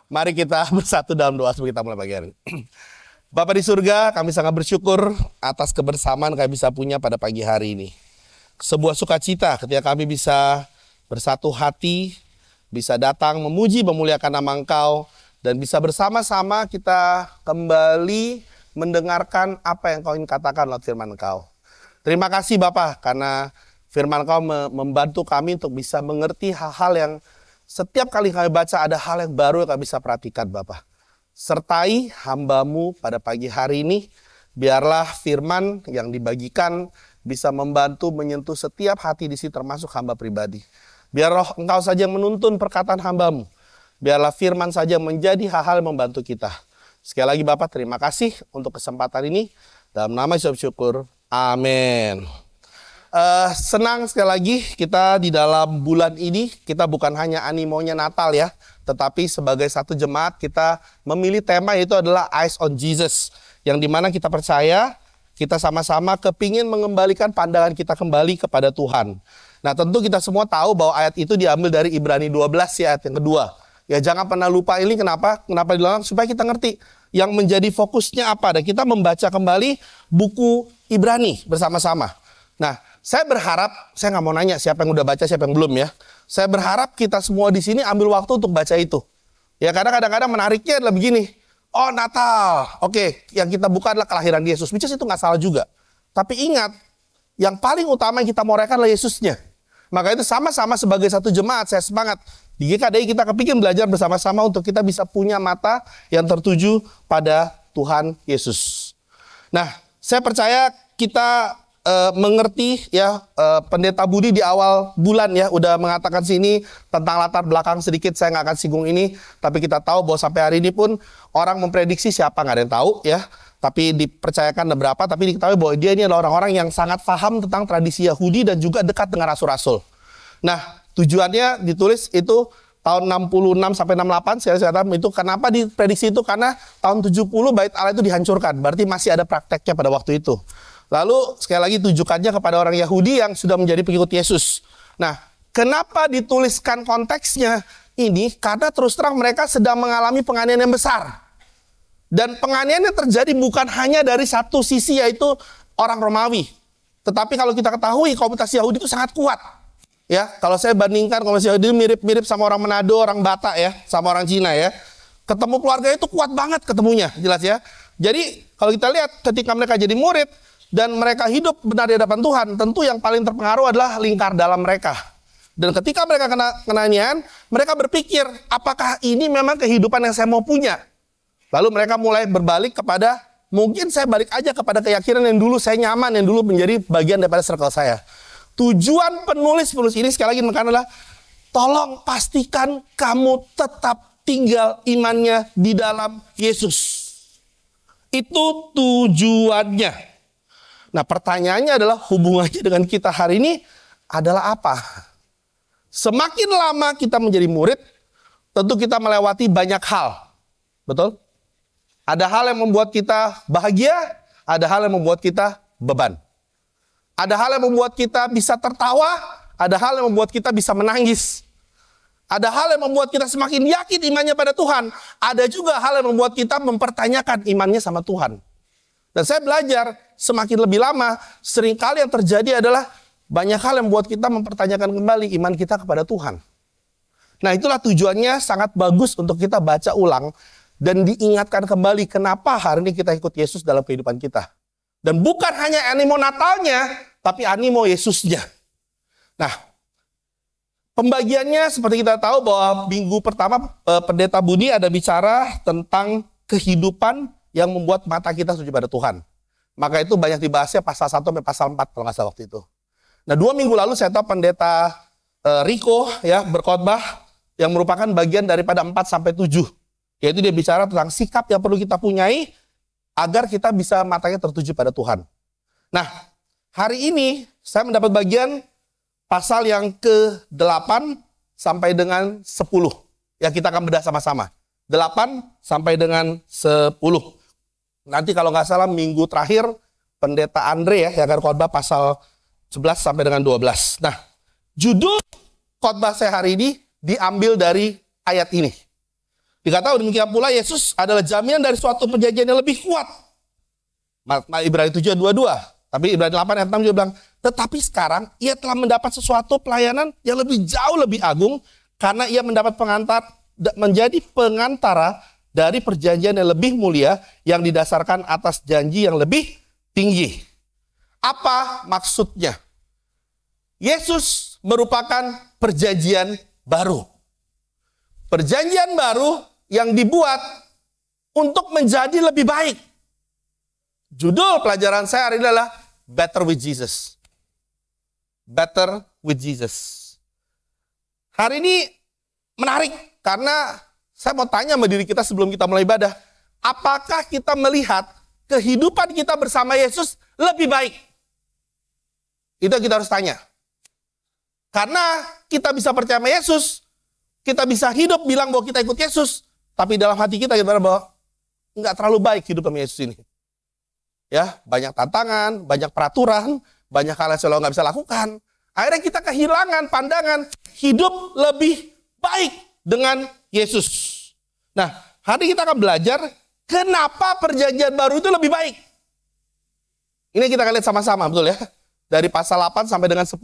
Mari kita bersatu dalam doa sebelum kita mulai pagi hari. Bapa di surga, kami sangat bersyukur atas kebersamaan kami bisa punya pada pagi hari ini. Sebuah sukacita ketika kami bisa bersatu hati, bisa datang memuji memuliakan nama Engkau, dan bisa bersama-sama kita kembali mendengarkan apa yang Kau ingin katakan lewat firman Engkau. Terima kasih Bapa, karena firman Engkau membantu kami untuk bisa mengerti hal-hal yang setiap kali kami baca ada hal yang baru yang kami bisa perhatikan Bapa. Sertai hamba-Mu pada pagi hari ini, biarlah firman yang dibagikan bisa membantu menyentuh setiap hati di sini termasuk hamba pribadi. Biar roh Engkau saja yang menuntun perkataan hamba-Mu. Biarlah firman saja menjadi hal-hal yang membantu kita. Sekali lagi Bapak, terima kasih untuk kesempatan ini. Dalam nama Yesus syukur. Amin. Senang sekali lagi kita di dalam bulan ini, kita bukan hanya animonya Natal ya, tetapi sebagai satu jemaat kita memilih tema yaitu adalah Eyes on Jesus. Yang dimana kita percaya, kita sama-sama kepingin mengembalikan pandangan kita kembali kepada Tuhan. Nah tentu kita semua tahu bahwa ayat itu diambil dari Ibrani 12 ya, ayat yang kedua. Ya jangan pernah lupa ini kenapa diulang supaya kita ngerti yang menjadi fokusnya apa. Dan kita membaca kembali buku Ibrani bersama-sama. Nah, saya berharap, saya nggak mau nanya siapa yang udah baca, siapa yang belum ya. Saya berharap kita semua di sini ambil waktu untuk baca itu. Ya karena kadang-kadang menariknya adalah begini. Oh Natal, oke, yang kita buka adalah kelahiran Yesus. Which is itu nggak salah juga. Tapi ingat, yang paling utama yang kita mau rayakan adalah Yesusnya. Maka itu sama-sama sebagai satu jemaat, saya semangat. Di GKDI kita kepikir belajar bersama-sama untuk kita bisa punya mata yang tertuju pada Tuhan Yesus. Nah, saya percaya kita mengerti ya, Pendeta Budi di awal bulan ya udah mengatakan sini tentang latar belakang sedikit, saya nggak akan singgung ini, tapi kita tahu bahwa sampai hari ini pun orang memprediksi siapa nggak ada yang tahu ya, tapi dipercayakan beberapa, tapi diketahui bahwa dia ini adalah orang-orang yang sangat paham tentang tradisi Yahudi dan juga dekat dengan rasul-rasul. Nah tujuannya ditulis itu tahun 66 sampai 68, saya katakan itu kenapa diprediksi itu, karena tahun 70 bait Allah itu dihancurkan, berarti masih ada prakteknya pada waktu itu. Lalu sekali lagi tujukannya kepada orang Yahudi yang sudah menjadi pengikut Yesus. Nah, kenapa dituliskan konteksnya ini? Karena terus terang mereka sedang mengalami penganiayaan yang besar. Dan penganiayaan yang terjadi bukan hanya dari satu sisi yaitu orang Romawi. Tetapi kalau kita ketahui komunitas Yahudi itu sangat kuat. Ya, kalau saya bandingkan komunitas Yahudi mirip-mirip sama orang Manado, orang Batak ya, sama orang Cina ya. Ketemu keluarga itu kuat banget ketemunya, jelas ya. Jadi kalau kita lihat ketika mereka jadi murid dan mereka hidup benar di hadapan Tuhan, tentu yang paling terpengaruh adalah lingkar dalam mereka. Dan ketika mereka kena kenanian, mereka berpikir, apakah ini memang kehidupan yang saya mau punya? Lalu mereka mulai berbalik kepada, mungkin saya balik aja kepada keyakinan yang dulu saya nyaman, yang dulu menjadi bagian daripada circle saya. Tujuan penulis ini sekali lagi adalah, tolong pastikan kamu tetap tinggal imannya di dalam Yesus. Itu tujuannya. Nah pertanyaannya adalah hubungannya dengan kita hari ini adalah apa? Semakin lama kita menjadi murid, tentu kita melewati banyak hal. Betul? Ada hal yang membuat kita bahagia, ada hal yang membuat kita beban. Ada hal yang membuat kita bisa tertawa, ada hal yang membuat kita bisa menangis. Ada hal yang membuat kita semakin yakin imannya pada Tuhan. Ada juga hal yang membuat kita mempertanyakan imannya sama Tuhan. Dan saya belajar semakin lebih lama, seringkali yang terjadi adalah banyak hal yang membuat kita mempertanyakan kembali iman kita kepada Tuhan. Nah itulah tujuannya sangat bagus untuk kita baca ulang dan diingatkan kembali kenapa hari ini kita ikut Yesus dalam kehidupan kita. Dan bukan hanya animo Natalnya, tapi animo Yesusnya. Nah, pembagiannya seperti kita tahu bahwa minggu pertama Pendeta Budi ada bicara tentang kehidupan yang membuat mata kita tertuju pada Tuhan. Maka itu banyak dibahasnya pasal 1 sampai pasal 4 kalau nggak salah waktu itu. Nah 2 minggu lalu saya tahu Pendeta Rico ya berkhotbah yang merupakan bagian daripada 4 sampai 7. Yaitu dia bicara tentang sikap yang perlu kita punyai agar kita bisa matanya tertuju pada Tuhan. Nah hari ini saya mendapat bagian pasal yang ke-8 sampai dengan 10. Ya kita akan bedah sama-sama. 8 sampai dengan 10. Nanti kalau nggak salah minggu terakhir Pendeta Andre ya yang akan khotbah pasal 11 sampai dengan 12. Nah, judul khotbah saya hari ini diambil dari ayat ini. Dikatakan demikian pula Yesus adalah jaminan dari suatu perjanjian yang lebih kuat. Ibrani 7:22. Tapi Ibrani 8 ayat 6 juga bilang, tetapi sekarang ia telah mendapat sesuatu pelayanan yang jauh lebih agung, karena ia mendapat menjadi pengantara dari perjanjian yang lebih mulia yang didasarkan atas janji yang lebih tinggi. Apa maksudnya? Yesus merupakan perjanjian baru. Perjanjian baru yang dibuat untuk menjadi lebih baik. Judul pelajaran saya hari ini adalah Better with Jesus. Better with Jesus. Hari ini menarik karena saya mau tanya sama diri kita sebelum kita mulai ibadah. Apakah kita melihat kehidupan kita bersama Yesus lebih baik? Itu yang kita harus tanya. Karena kita bisa percaya sama Yesus, kita bisa hidup bilang bahwa kita ikut Yesus, tapi dalam hati kita bahwa nggak terlalu baik hidup sama Yesus ini. Ya, banyak tantangan, banyak peraturan, banyak hal yang selalu nggak bisa lakukan. Akhirnya kita kehilangan pandangan hidup lebih baik dengan Yesus. Nah, hari kita akan belajar kenapa perjanjian baru itu lebih baik. Ini kita akan lihat sama-sama, betul ya? Dari pasal 8 sampai dengan 10.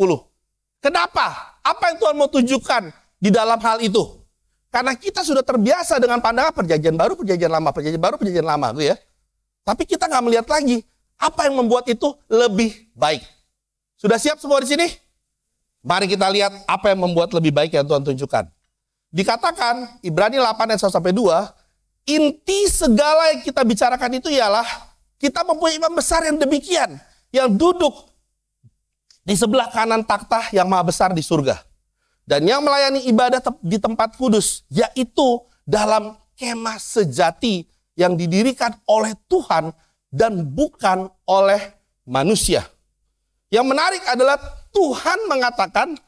Kenapa? Apa yang Tuhan mau tunjukkan di dalam hal itu? Karena kita sudah terbiasa dengan pandangan perjanjian baru, perjanjian lama, perjanjian baru, perjanjian lama, gitu ya. Tapi kita nggak melihat lagi apa yang membuat itu lebih baik. Sudah siap semua di sini? Mari kita lihat apa yang membuat lebih baik yang Tuhan tunjukkan. Dikatakan Ibrani 8 ayat 1 sampai 2, inti segala yang kita bicarakan itu ialah kita mempunyai imam besar yang demikian, yang duduk di sebelah kanan takhta yang maha besar di surga, dan yang melayani ibadah di tempat kudus, yaitu dalam kemah sejati yang didirikan oleh Tuhan dan bukan oleh manusia. Yang menarik adalah Tuhan mengatakan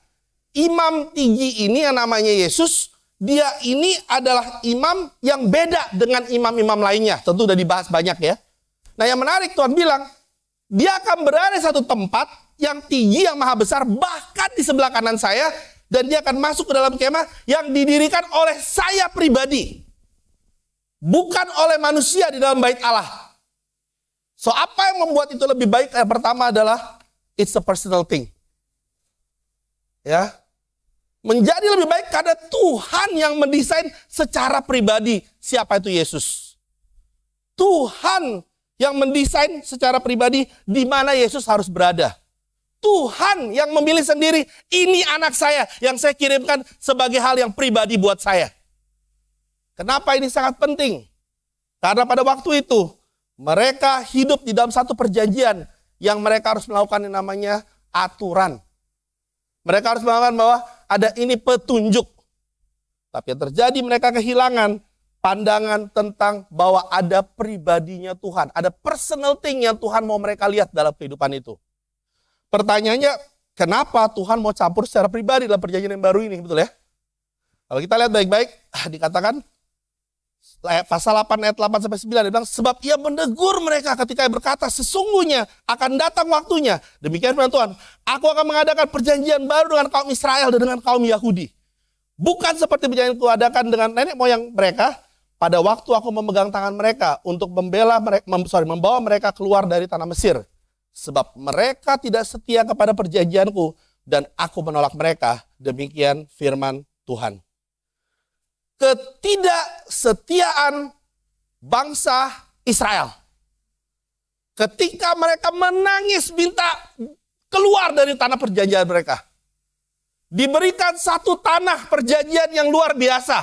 imam tinggi ini yang namanya Yesus, dia ini adalah imam yang beda dengan imam-imam lainnya. Tentu udah dibahas banyak ya. Nah yang menarik Tuhan bilang, dia akan berada di satu tempat yang tinggi, yang maha besar, bahkan di sebelah kanan saya. Dan dia akan masuk ke dalam kemah yang didirikan oleh saya pribadi. Bukan oleh manusia di dalam bait Allah. So apa yang membuat itu lebih baik? Yang pertama adalah, it's a personal thing. Ya. Menjadi lebih baik karena Tuhan yang mendesain secara pribadi siapa itu Yesus. Tuhan yang mendesain secara pribadi di mana Yesus harus berada. Tuhan yang memilih sendiri, ini anak saya yang saya kirimkan sebagai hal yang pribadi buat saya. Kenapa ini sangat penting? Karena pada waktu itu mereka hidup di dalam satu perjanjian yang mereka harus melakukan yang namanya aturan. Mereka harus melakukan bahwa ada ini petunjuk. Tapi yang terjadi mereka kehilangan pandangan tentang bahwa ada pribadinya Tuhan. Ada personal thing yang Tuhan mau mereka lihat dalam kehidupan itu. Pertanyaannya, kenapa Tuhan mau campur secara pribadi dalam perjanjian yang baru ini? Betul ya? Kalau kita lihat baik-baik, dikatakan pasal 8 ayat 8 sampai 9 dia bilang, sebab ia menegur mereka ketika ia berkata, sesungguhnya akan datang waktunya. Demikian firman Tuhan, aku akan mengadakan perjanjian baru dengan kaum Israel dan dengan kaum Yahudi. Bukan seperti perjanjian yang kuadakan dengan nenek moyang mereka pada waktu aku memegang tangan mereka untuk membawa mereka keluar dari tanah Mesir. Sebab mereka tidak setia kepada perjanjianku dan aku menolak mereka. Demikian firman Tuhan. Ketidaksetiaan bangsa Israel. Ketika mereka menangis minta keluar dari tanah perjanjian mereka. Diberikan satu tanah perjanjian yang luar biasa.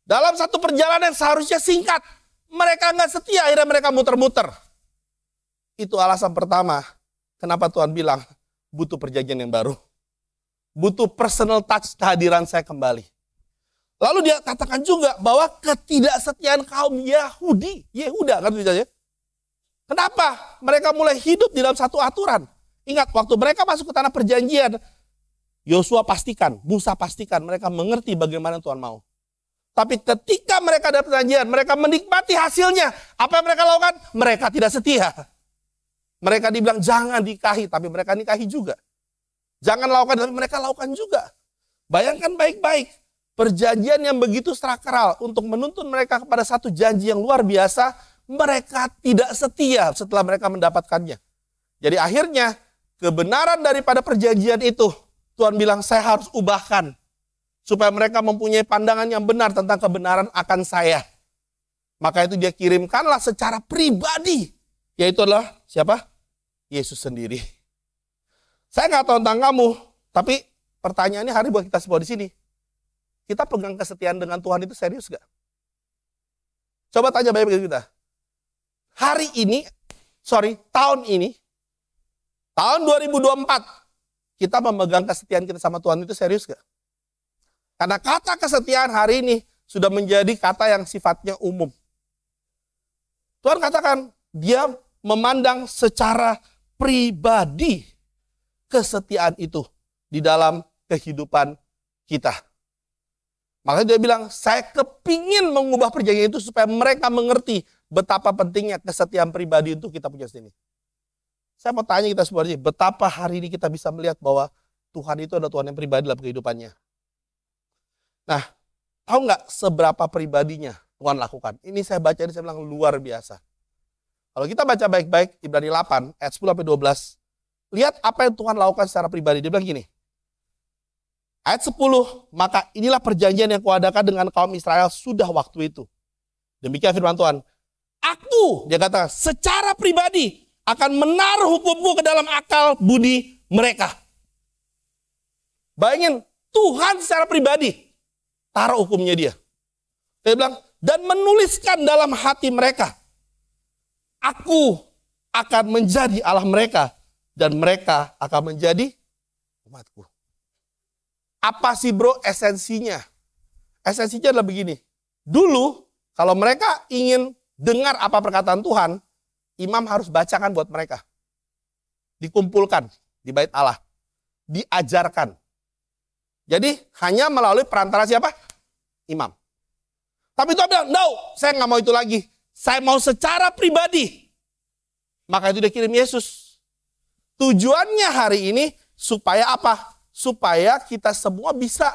Dalam satu perjalanan yang seharusnya singkat. Mereka nggak setia, akhirnya mereka muter-muter. Itu alasan pertama kenapa Tuhan bilang butuh perjanjian yang baru. Butuh personal touch kehadiran saya kembali. Lalu dia katakan juga bahwa ketidaksetiaan kaum Yehuda kan tulisannya. Kenapa? Mereka mulai hidup di dalam satu aturan. Ingat waktu mereka masuk ke tanah perjanjian, Yosua pastikan, Musa pastikan mereka mengerti bagaimana Tuhan mau. Tapi ketika mereka ada perjanjian, mereka menikmati hasilnya. Apa yang mereka lakukan? Mereka tidak setia. Mereka dibilang jangan nikahi, tapi mereka nikahi juga. Jangan lakukan, tapi mereka lakukan juga. Bayangkan baik-baik. Perjanjian yang begitu sakral untuk menuntun mereka kepada satu janji yang luar biasa, mereka tidak setia setelah mereka mendapatkannya. Jadi akhirnya kebenaran daripada perjanjian itu, Tuhan bilang saya harus ubahkan. Supaya mereka mempunyai pandangan yang benar tentang kebenaran akan saya. Maka itu dia kirimkanlah secara pribadi. Yaitu adalah siapa? Yesus sendiri. Saya nggak tahu tentang kamu, tapi pertanyaannya hari buat kita semua di sini. Kita pegang kesetiaan dengan Tuhan itu serius gak? Coba tanya baik-baik kita. Tahun ini, tahun 2024, kita memegang kesetiaan kita sama Tuhan itu serius gak? Karena kata kesetiaan hari ini sudah menjadi kata yang sifatnya umum. Tuhan katakan, dia memandang secara pribadi kesetiaan itu di dalam kehidupan kita. Makanya dia bilang, saya kepingin mengubah perjanjian itu supaya mereka mengerti betapa pentingnya kesetiaan pribadi untuk kita punya sendiri. Saya mau tanya kita semua, betapa hari ini kita bisa melihat bahwa Tuhan itu adalah Tuhan yang pribadi dalam kehidupannya. Nah, tahu nggak seberapa pribadinya Tuhan lakukan? Ini saya baca, ini saya bilang luar biasa. Kalau kita baca baik-baik, Ibrani 8, ayat 10-12, lihat apa yang Tuhan lakukan secara pribadi. Dia bilang gini, ayat 10, maka inilah perjanjian yang kuadakan dengan kaum Israel sudah waktu itu. Demikian firman Tuhan. Aku, dia kata, secara pribadi akan menaruh hukumku ke dalam akal budi mereka. Bayangin, Tuhan secara pribadi taruh hukumnya dia. Dia bilang, dan menuliskan dalam hati mereka. Aku akan menjadi Allah mereka, dan mereka akan menjadi umatku. Apa sih bro esensinya? Esensinya adalah begini. Dulu kalau mereka ingin dengar apa perkataan Tuhan, imam harus bacakan buat mereka. Dikumpulkan di bait Allah. Diajarkan. Jadi hanya melalui perantara siapa? Imam. Tapi Tuhan bilang, no, saya nggak mau itu lagi. Saya mau secara pribadi. Maka itu dia kirim Yesus. Tujuannya hari ini supaya apa? Supaya kita semua bisa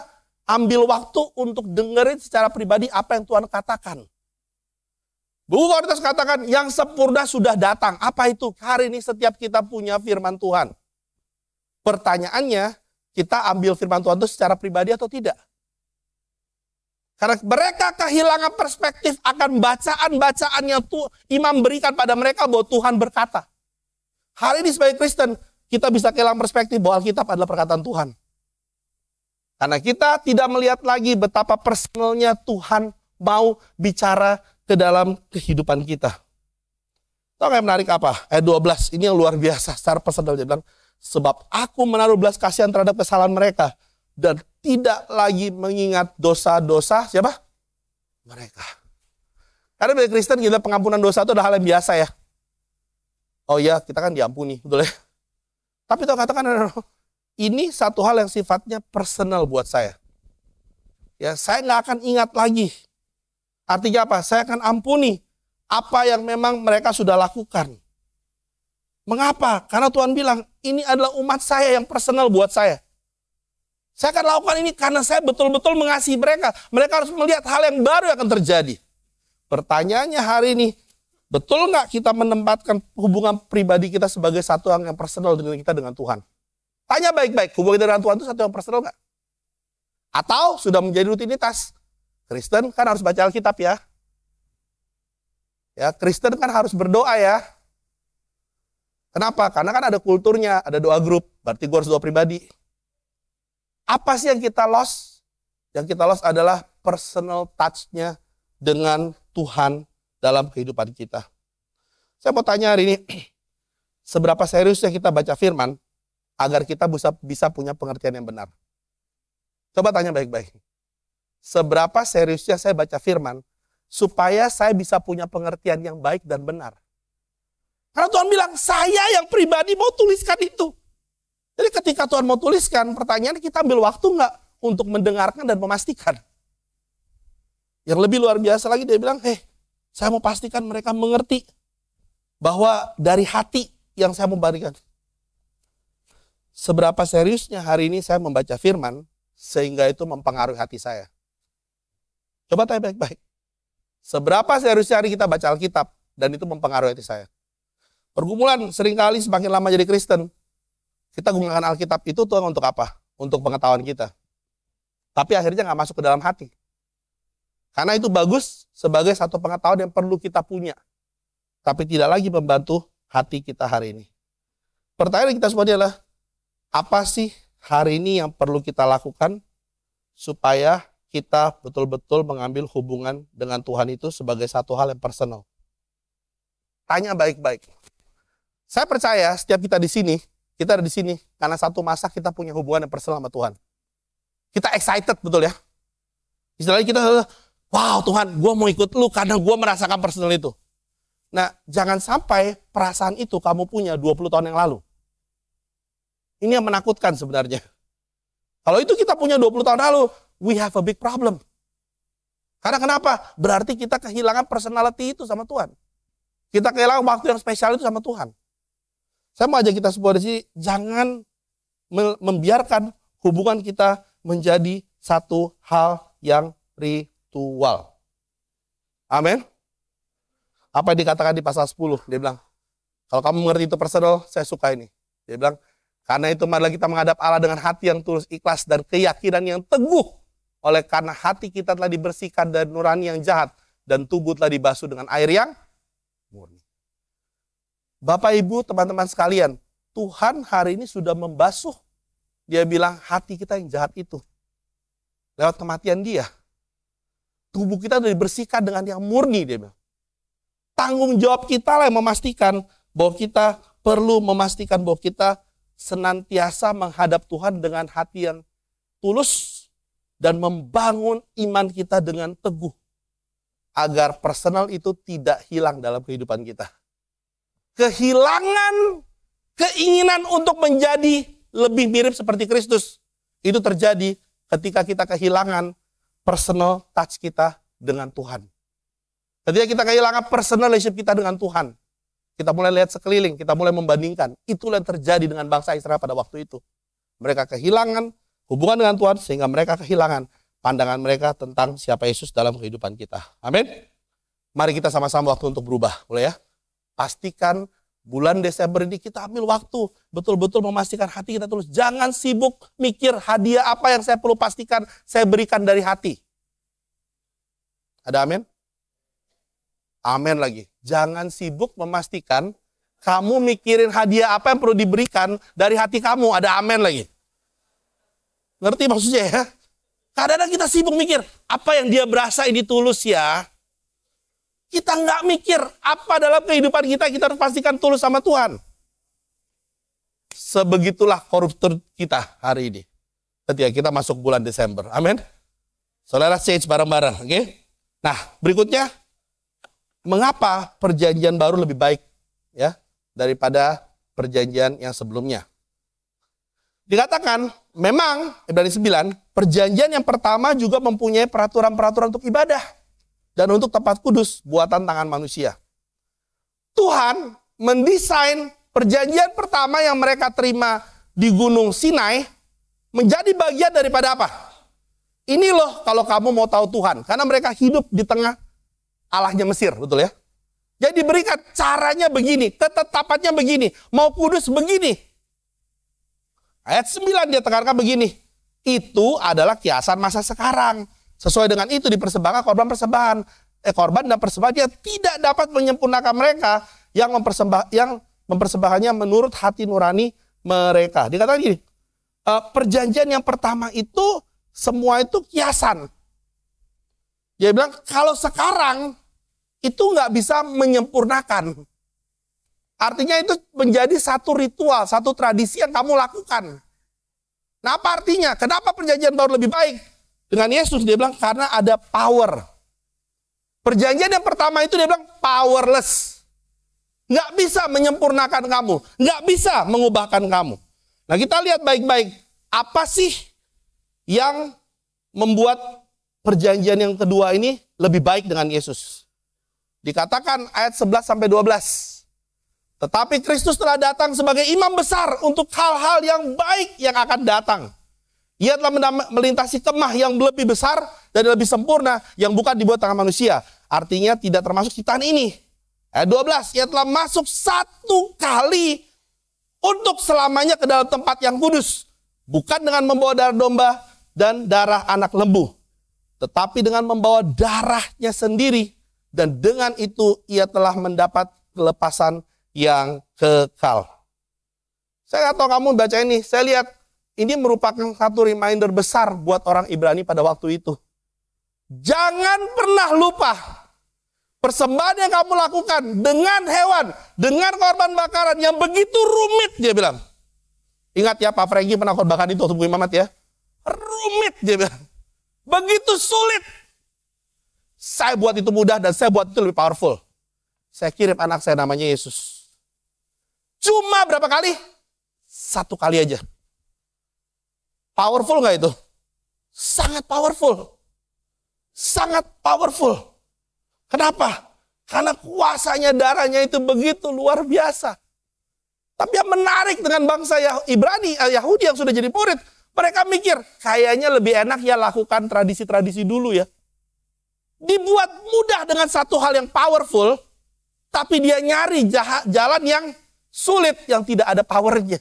ambil waktu untuk dengerin secara pribadi apa yang Tuhan katakan. Buku Korintus katakan yang sempurna sudah datang. Apa itu? Hari ini setiap kita punya firman Tuhan. Pertanyaannya, kita ambil firman Tuhan itu secara pribadi atau tidak? Karena mereka kehilangan perspektif akan bacaan-bacaan yang imam berikan pada mereka bahwa Tuhan berkata. Hari ini sebagai Kristen, kita bisa kehilangan perspektif bahwa Alkitab adalah perkataan Tuhan. Karena kita tidak melihat lagi betapa personalnya Tuhan mau bicara ke dalam kehidupan kita. Tahu yang menarik apa? Ayat 12, ini yang luar biasa. Secara personal dia bilang, sebab aku menaruh belas kasihan terhadap kesalahan mereka. Dan tidak lagi mengingat dosa-dosa siapa? Mereka. Karena bagi Kristen kita pengampunan dosa itu adalah hal yang biasa ya. Oh iya, kita kan diampuni, betul ya? Tapi Tuhan katakan, ini satu hal yang sifatnya personal buat saya. Ya, saya nggak akan ingat lagi. Artinya apa? Saya akan ampuni apa yang memang mereka sudah lakukan. Mengapa? Karena Tuhan bilang, ini adalah umat saya yang personal buat saya. Saya akan lakukan ini karena saya betul-betul mengasihi mereka. Mereka harus melihat hal yang baru yang akan terjadi. Pertanyaannya hari ini, betul nggak kita menempatkan hubungan pribadi kita sebagai satu yang personal dengan kita dengan Tuhan? Tanya baik-baik, hubungan kita dengan Tuhan itu satu yang personal nggak? Atau sudah menjadi rutinitas? Kristen kan harus baca Alkitab ya. Ya, Kristen kan harus berdoa ya. Kenapa? Karena kan ada kulturnya, ada doa grup, berarti gue harus doa pribadi. Apa sih yang kita lost? Yang kita lost adalah personal touch-nya dengan Tuhan dalam kehidupan kita. Saya mau tanya hari ini, seberapa seriusnya kita baca firman agar kita bisa punya pengertian yang benar? Coba tanya baik-baik. Seberapa seriusnya saya baca firman supaya saya bisa punya pengertian yang baik dan benar? Karena Tuhan bilang, saya yang pribadi mau tuliskan itu. Jadi ketika Tuhan mau tuliskan, pertanyaan kita ambil waktu nggak untuk mendengarkan dan memastikan? Yang lebih luar biasa lagi dia bilang, saya mau pastikan mereka mengerti bahwa dari hati yang saya mau berikan. Seberapa seriusnya hari ini saya membaca firman sehingga itu mempengaruhi hati saya. Coba tanya baik-baik. Seberapa seriusnya hari kita baca Alkitab dan itu mempengaruhi hati saya. Pergumulan seringkali semakin lama jadi Kristen, kita gunakan Alkitab itu tuh untuk apa? Untuk pengetahuan kita. Tapi akhirnya nggak masuk ke dalam hati. Karena itu bagus sebagai satu pengetahuan yang perlu kita punya. Tapi tidak lagi membantu hati kita hari ini. Pertanyaan kita semua adalah, apa sih hari ini yang perlu kita lakukan supaya kita betul-betul mengambil hubungan dengan Tuhan itu sebagai satu hal yang personal? Tanya baik-baik. Saya percaya setiap kita di sini, kita ada di sini karena satu masa kita punya hubungan yang personal sama Tuhan. Kita excited, betul ya? Istilahnya kita, wow Tuhan, gue mau ikut lu karena gue merasakan personal itu. Nah, jangan sampai perasaan itu kamu punya 20 tahun yang lalu. Ini yang menakutkan sebenarnya. Kalau itu kita punya 20 tahun lalu, we have a big problem. Karena kenapa? Berarti kita kehilangan personality itu sama Tuhan. Kita kehilangan waktu yang spesial itu sama Tuhan. Saya mau ajak kita semua di sini, jangan membiarkan hubungan kita menjadi satu hal yang ritual. Amin. Apa yang dikatakan di pasal 10? Dia bilang, kalau kamu mengerti itu personal, saya suka ini. Dia bilang, karena itu marilah kita menghadap Allah dengan hati yang tulus, ikhlas, dan keyakinan yang teguh. Oleh karena hati kita telah dibersihkan dari nurani yang jahat, dan tubuh telah dibasuh dengan air yang murni. Bapak, Ibu, teman-teman sekalian, Tuhan hari ini sudah membasuh. Dia bilang hati kita yang jahat itu. Lewat kematian dia. Tubuh kita sudah dibersihkan dengan yang murni, dia bilang. Tanggung jawab kita lah yang memastikan bahwa kita perlu memastikan bahwa kita senantiasa menghadap Tuhan dengan hati yang tulus dan membangun iman kita dengan teguh agar personal itu tidak hilang dalam kehidupan kita. Kehilangan keinginan untuk menjadi lebih mirip seperti Kristus itu terjadi ketika kita kehilangan personal touch kita dengan Tuhan. Ketika kita kehilangan personal relationship kita dengan Tuhan, kita mulai lihat sekeliling, kita mulai membandingkan. Itulah yang terjadi dengan bangsa Israel pada waktu itu. Mereka kehilangan hubungan dengan Tuhan sehingga mereka kehilangan pandangan mereka tentang siapa Yesus dalam kehidupan kita. Amin. Mari kita sama-sama waktu untuk berubah, boleh ya? Pastikan bulan Desember ini kita ambil waktu betul-betul memastikan hati kita tulus. Jangan sibuk mikir hadiah apa yang saya perlu pastikan saya berikan dari hati. Ada amin? Amin lagi. Jangan sibuk memastikan kamu mikirin hadiah apa yang perlu diberikan dari hati kamu. Ada amin lagi. Ngerti maksudnya ya? Kadang-kadang kita sibuk mikir, apa yang dia berasa ini tulus ya. Kita nggak mikir apa dalam kehidupan kita harus pastikan tulus sama Tuhan. Sebegitulah koruptor kita hari ini. Ketika kita masuk bulan Desember. Amin. Saudara change bareng-bareng. Oke? Nah, berikutnya. Mengapa perjanjian baru lebih baik ya daripada perjanjian yang sebelumnya? Dikatakan memang Ibrani 9, perjanjian yang pertama juga mempunyai peraturan-peraturan untuk ibadah dan untuk tempat kudus buatan tangan manusia. Tuhan mendesain perjanjian pertama yang mereka terima di Gunung Sinai menjadi bagian daripada apa? Ini loh kalau kamu mau tahu Tuhan, karena mereka hidup di tengah Allahnya Mesir, betul ya? Jadi berikan caranya begini, ketetapannya begini, mau kudus begini. Ayat 9 dia tekankan begini, itu adalah kiasan masa sekarang. Sesuai dengan itu dipersembahkan korban dan persembahan dia tidak dapat menyempurnakan mereka yang mempersembahkannya menurut hati nurani mereka. Dikatakan gini, perjanjian yang pertama itu semua itu kiasan. Dia bilang, kalau sekarang itu nggak bisa menyempurnakan. Artinya itu menjadi satu ritual, satu tradisi yang kamu lakukan. Nah, apa artinya? Kenapa perjanjian baru lebih baik? Dengan Yesus dia bilang, karena ada power. Perjanjian yang pertama itu dia bilang powerless. Nggak bisa menyempurnakan kamu. Nggak bisa mengubahkan kamu. Nah, kita lihat baik-baik. Apa sih yang membuat perjanjian yang kedua ini lebih baik dengan Yesus? Dikatakan ayat 11-12. Tetapi Kristus telah datang sebagai imam besar untuk hal-hal yang baik yang akan datang. Ia telah melintasi kemah yang lebih besar dan lebih sempurna yang bukan dibuat tangan manusia. Artinya tidak termasuk ciptaan ini. Ayat 12, ia telah masuk satu kali untuk selamanya ke dalam tempat yang kudus. Bukan dengan membawa darah domba dan darah anak lembu, tetapi dengan membawa darahnya sendiri. Dan dengan itu ia telah mendapat kelepasan yang kekal. Saya nggak tahu kamu baca ini, saya lihat ini merupakan satu reminder besar buat orang Ibrani pada waktu itu. Jangan pernah lupa persembahan yang kamu lakukan dengan hewan, dengan korban bakaran yang begitu rumit, dia bilang. Ingat ya, Pak Franky pernah korbankan itu waktu imamat ya. Rumit, dia bilang. Begitu sulit. Saya buat itu mudah dan saya buat itu lebih powerful. Saya kirim anak saya namanya Yesus. Cuma berapa kali? Satu kali aja. Powerful nggak itu? Sangat powerful. Sangat powerful. Kenapa? Karena kuasanya darahnya itu begitu luar biasa. Tapi yang menarik dengan bangsa Ibrani, Yahudi yang sudah jadi murid, mereka mikir, kayaknya lebih enak ya lakukan tradisi-tradisi dulu ya. Dibuat mudah dengan satu hal yang powerful, tapi dia nyari jalan yang sulit, yang tidak ada powernya.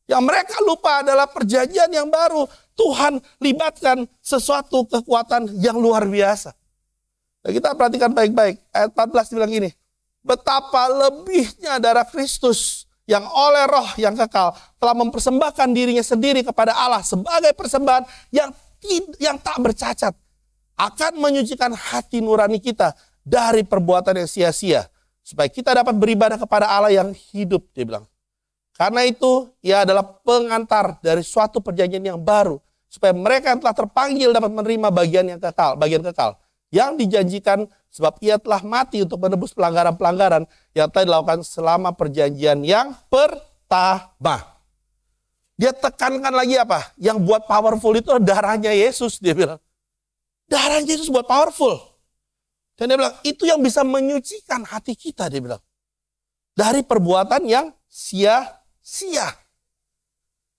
Yang mereka lupa adalah perjanjian yang baru. Tuhan libatkan sesuatu kekuatan yang luar biasa. Nah, kita perhatikan baik-baik. Ayat 14 bilang gini. Betapa lebihnya darah Kristus yang oleh roh yang kekal telah mempersembahkan dirinya sendiri kepada Allah sebagai persembahan yang tak bercacat. Akan menyucikan hati nurani kita dari perbuatan yang sia-sia. Supaya kita dapat beribadah kepada Allah yang hidup, dia bilang. Karena itu, ia adalah pengantar dari suatu perjanjian yang baru. Supaya mereka yang telah terpanggil dapat menerima bagian kekal. Yang dijanjikan sebab ia telah mati untuk menebus pelanggaran-pelanggaran yang telah dilakukan selama perjanjian yang pertama. Dia tekankan lagi apa? Yang buat powerful itu darahnya Yesus, dia bilang. Darah Yesus buat powerful. Dan dia bilang, itu yang bisa menyucikan hati kita, dia bilang. Dari perbuatan yang sia-sia.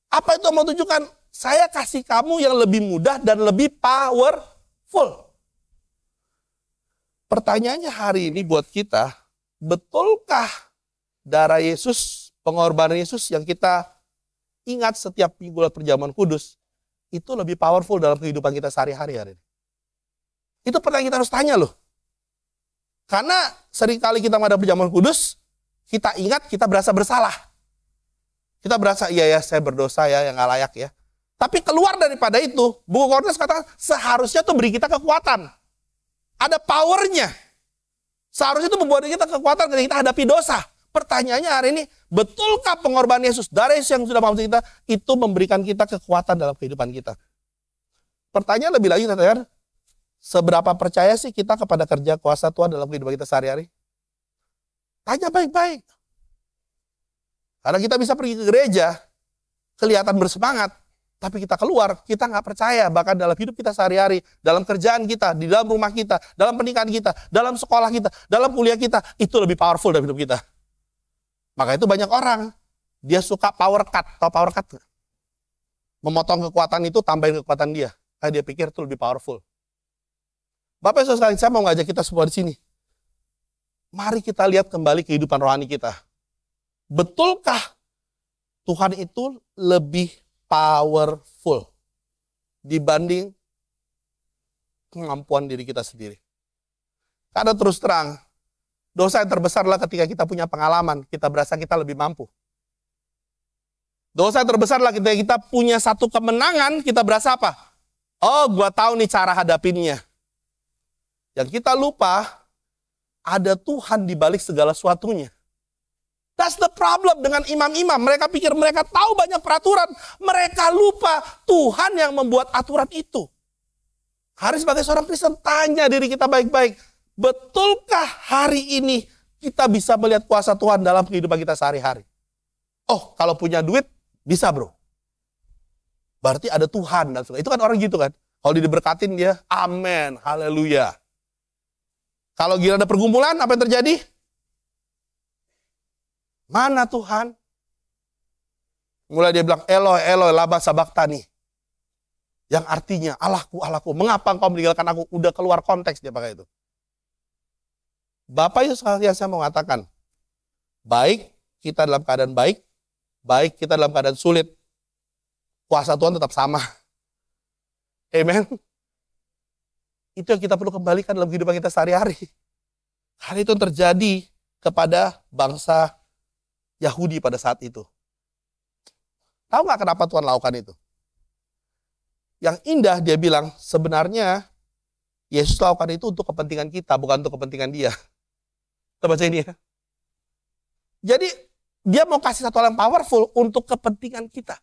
Apa itu mau tunjukkan? Saya kasih kamu yang lebih mudah dan lebih powerful. Pertanyaannya hari ini buat kita, betulkah darah Yesus, pengorbanan Yesus yang kita ingat setiap minggu perjamuan kudus, itu lebih powerful dalam kehidupan kita sehari-hari hari ini? Itu pertanyaan kita harus tanya loh. Karena seringkali kita ada perjamuan kudus, kita ingat kita berasa bersalah. Kita berasa, iya ya saya berdosa ya yang gak layak ya. Tapi keluar daripada itu, buku Korintus katakan seharusnya tuh beri kita kekuatan. Ada powernya. Seharusnya itu membuat kita kekuatan ketika kita hadapi dosa. Pertanyaannya hari ini, betulkah pengorbanan Yesus, darah Yesus yang sudah membantu kita, itu memberikan kita kekuatan dalam kehidupan kita? Pertanyaan lebih lagi, teman-teman. Seberapa percaya sih kita kepada kerja kuasa Tuhan dalam kehidupan kita sehari-hari? Tanya baik-baik. Karena kita bisa pergi ke gereja, kelihatan bersemangat, tapi kita keluar, kita nggak percaya. Bahkan dalam hidup kita sehari-hari, dalam kerjaan kita, di dalam rumah kita, dalam pernikahan kita, dalam sekolah kita, dalam kuliah kita, itu lebih powerful dalam hidup kita. Maka itu banyak orang, dia suka power cut. Tahu power cut? Memotong kekuatan itu, tambahin kekuatan dia. Karena dia pikir itu lebih powerful. Bapak Ibu sekalian, saya mau ngajak kita semua di sini. Mari kita lihat kembali kehidupan rohani kita. Betulkah Tuhan itu lebih powerful dibanding kemampuan diri kita sendiri? Karena terus terang, dosa yang terbesar adalah ketika kita punya pengalaman, kita berasa kita lebih mampu. Dosa yang terbesar adalah ketika kita punya satu kemenangan, kita berasa apa? Oh, gua tahu nih cara hadapinnya. Yang kita lupa, ada Tuhan di balik segala sesuatunya. That's the problem dengan imam-imam. Mereka pikir mereka tahu banyak peraturan. Mereka lupa Tuhan yang membuat aturan itu. Hari sebagai seorang Kristen, tanya diri kita baik-baik. Betulkah hari ini kita bisa melihat kuasa Tuhan dalam kehidupan kita sehari-hari? Oh, kalau punya duit, bisa bro. Berarti ada Tuhan. Itu kan orang gitu kan. Kalau diberkatin dia, amin, haleluya. Kalau gila ada pergumulan, apa yang terjadi? Mana Tuhan? Mulai dia bilang, Eloi, Eloi, lama sabachthani. Yang artinya, Allahku, Allahku, mengapa engkau meninggalkan aku? Udah keluar konteks dia pakai itu. Bapak Yesus yang saya mau mengatakan, baik kita dalam keadaan baik, baik kita dalam keadaan sulit, kuasa Tuhan tetap sama. Amen. Itu yang kita perlu kembalikan dalam kehidupan kita sehari-hari. Hal itu yang terjadi kepada bangsa Yahudi pada saat itu. Tahu nggak kenapa Tuhan lakukan itu? Yang indah dia bilang, sebenarnya Yesus lakukan itu untuk kepentingan kita, bukan untuk kepentingan dia. Kita baca ini ya. Jadi dia mau kasih satu hal yang powerful untuk kepentingan kita.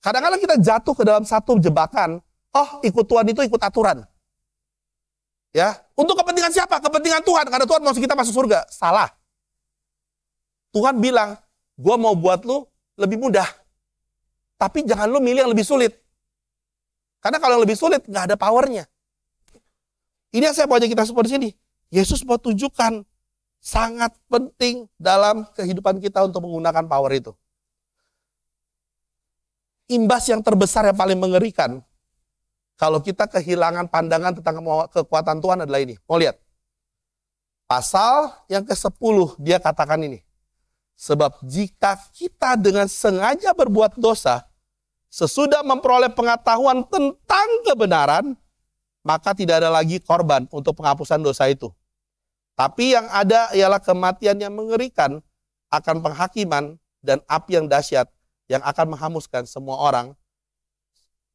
Kadang-kadang kita jatuh ke dalam satu jebakan, oh ikut Tuhan itu ikut aturan. Ya, untuk kepentingan siapa? Kepentingan Tuhan, karena Tuhan mau kita masuk surga. Salah. Tuhan bilang, gue mau buat lu lebih mudah. Tapi jangan lu milih yang lebih sulit. Karena kalau yang lebih sulit, nggak ada powernya. Ini yang saya mau ajak kita semua di sini. Yesus mau tunjukkan sangat penting dalam kehidupan kita untuk menggunakan power itu. Imbas yang terbesar yang paling mengerikan, kalau kita kehilangan pandangan tentang kekuatan Tuhan adalah ini. Mau lihat? Pasal yang ke-10 dia katakan ini. Sebab jika kita dengan sengaja berbuat dosa, sesudah memperoleh pengetahuan tentang kebenaran, maka tidak ada lagi korban untuk penghapusan dosa itu. Tapi yang ada ialah kematian yang mengerikan, akan penghakiman dan api yang dahsyat yang akan menghanguskan semua orang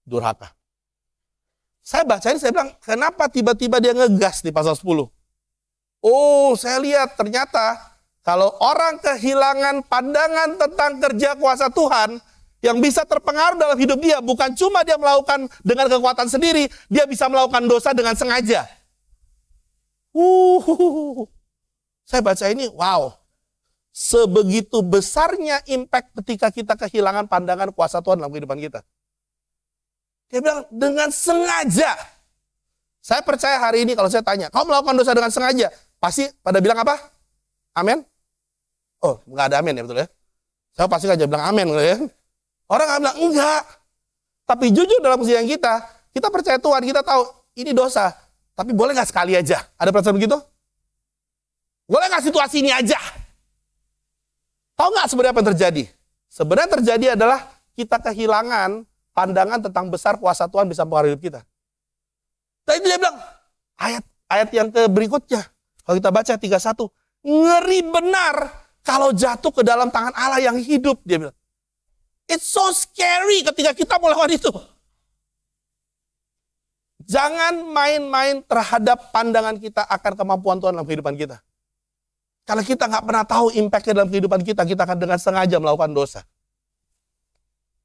durhaka. Saya baca ini, saya bilang, kenapa tiba-tiba dia ngegas di pasal 10? Oh, saya lihat ternyata kalau orang kehilangan pandangan tentang kerja kuasa Tuhan, yang bisa terpengaruh dalam hidup dia, bukan cuma dia melakukan dengan kekuatan sendiri, dia bisa melakukan dosa dengan sengaja. Saya baca ini, wow. Sebegitu besarnya impact ketika kita kehilangan pandangan kuasa Tuhan dalam kehidupan kita. Dia bilang, dengan sengaja. Saya percaya hari ini kalau saya tanya, kau melakukan dosa dengan sengaja? Pasti pada bilang apa? Amin? Oh, nggak ada amin ya, betul ya? Saya pasti nggak bilang amin, gitu ya. Orang nggak bilang enggak. Tapi jujur dalam kesedihan kita percaya Tuhan, kita tahu ini dosa. Tapi boleh nggak sekali aja? Ada perasaan begitu? Boleh nggak situasi ini aja? Tahu nggak sebenarnya apa yang terjadi? Sebenarnya terjadi adalah kita kehilangan pandangan tentang besar kuasa Tuhan bisa mempengaruhi hidup kita. Dan itu dia bilang, ayat yang berikutnya, kalau kita baca 31, ngeri benar kalau jatuh ke dalam tangan Allah yang hidup, dia bilang. It's so scary ketika kita melakukan itu. Jangan main-main terhadap pandangan kita akan kemampuan Tuhan dalam kehidupan kita. Kalau kita nggak pernah tahu impact-nya dalam kehidupan kita akan dengan sengaja melakukan dosa.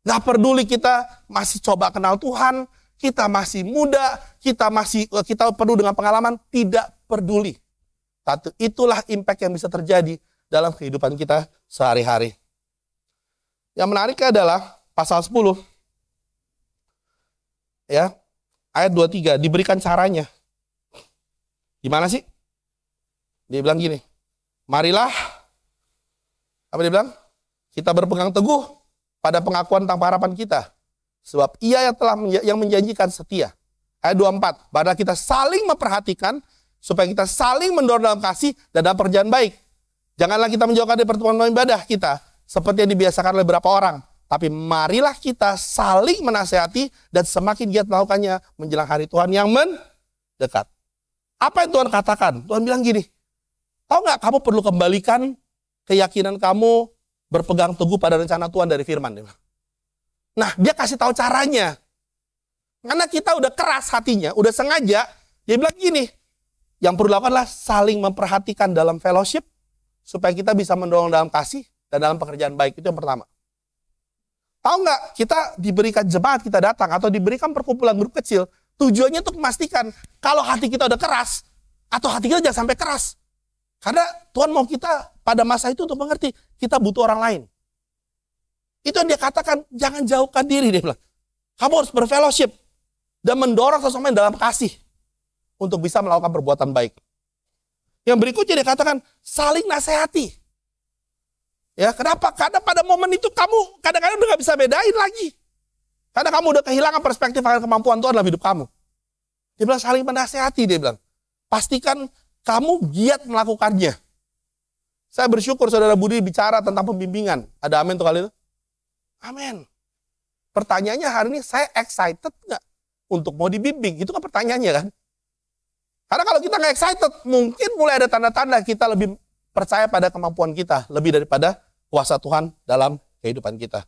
Nggak peduli kita masih coba kenal Tuhan, kita masih muda, kita perlu dengan pengalaman, tidak peduli. Itulah impact yang bisa terjadi dalam kehidupan kita sehari-hari. Yang menarik adalah pasal 10. Ya. Ayat 23, diberikan caranya. Gimana sih? Dia bilang gini, marilah, apa dia bilang? Kita berpegang teguh pada pengakuan tentang pengharapan kita. Sebab ia yang menjanjikan setia. Ayat 24, padahal kita saling memperhatikan, supaya kita saling mendorong dalam kasih dan dalam pekerjaan baik. Janganlah kita menjauhkan dari pertemuan ibadah kita, seperti yang dibiasakan oleh beberapa orang. Tapi marilah kita saling menasehati dan semakin giat melakukannya menjelang hari Tuhan yang mendekat. Apa yang Tuhan katakan? Tuhan bilang gini, tahu nggak kamu perlu kembalikan keyakinan kamu berpegang teguh pada rencana Tuhan dari firman. Nah, dia kasih tahu caranya. Karena kita udah keras hatinya, udah sengaja, dia bilang gini, yang perlu dilakukan adalah saling memperhatikan dalam fellowship, supaya kita bisa mendorong dalam kasih dan dalam pekerjaan baik. Itu yang pertama. Tahu nggak, kita diberikan jemaat, kita datang, atau diberikan perkumpulan grup kecil, tujuannya untuk memastikan kalau hati kita udah keras, atau hati kita jangan sampai keras. Karena Tuhan mau kita pada masa itu untuk mengerti, kita butuh orang lain. Itu yang dia katakan, jangan jauhkan diri, dia bilang. Kamu harus berfellowship, dan mendorong sesama dalam kasih, untuk bisa melakukan perbuatan baik. Yang berikutnya dia katakan, saling nasihati. Ya, kenapa? Karena pada momen itu kamu kadang-kadang udah gak bisa bedain lagi. Karena kamu udah kehilangan perspektif akan kemampuan Tuhan dalam hidup kamu. Dia bilang saling menasehati, dia bilang. Pastikan kamu giat melakukannya. Saya bersyukur saudara Budi bicara tentang pembimbingan. Ada amin tuh kali itu? Amin. Pertanyaannya hari ini, saya excited nggak untuk mau dibimbing? Itu kan pertanyaannya kan? Karena kalau kita nggak excited, mungkin mulai ada tanda-tanda kita lebih percaya pada kemampuan kita. Lebih daripada kuasa Tuhan dalam kehidupan kita.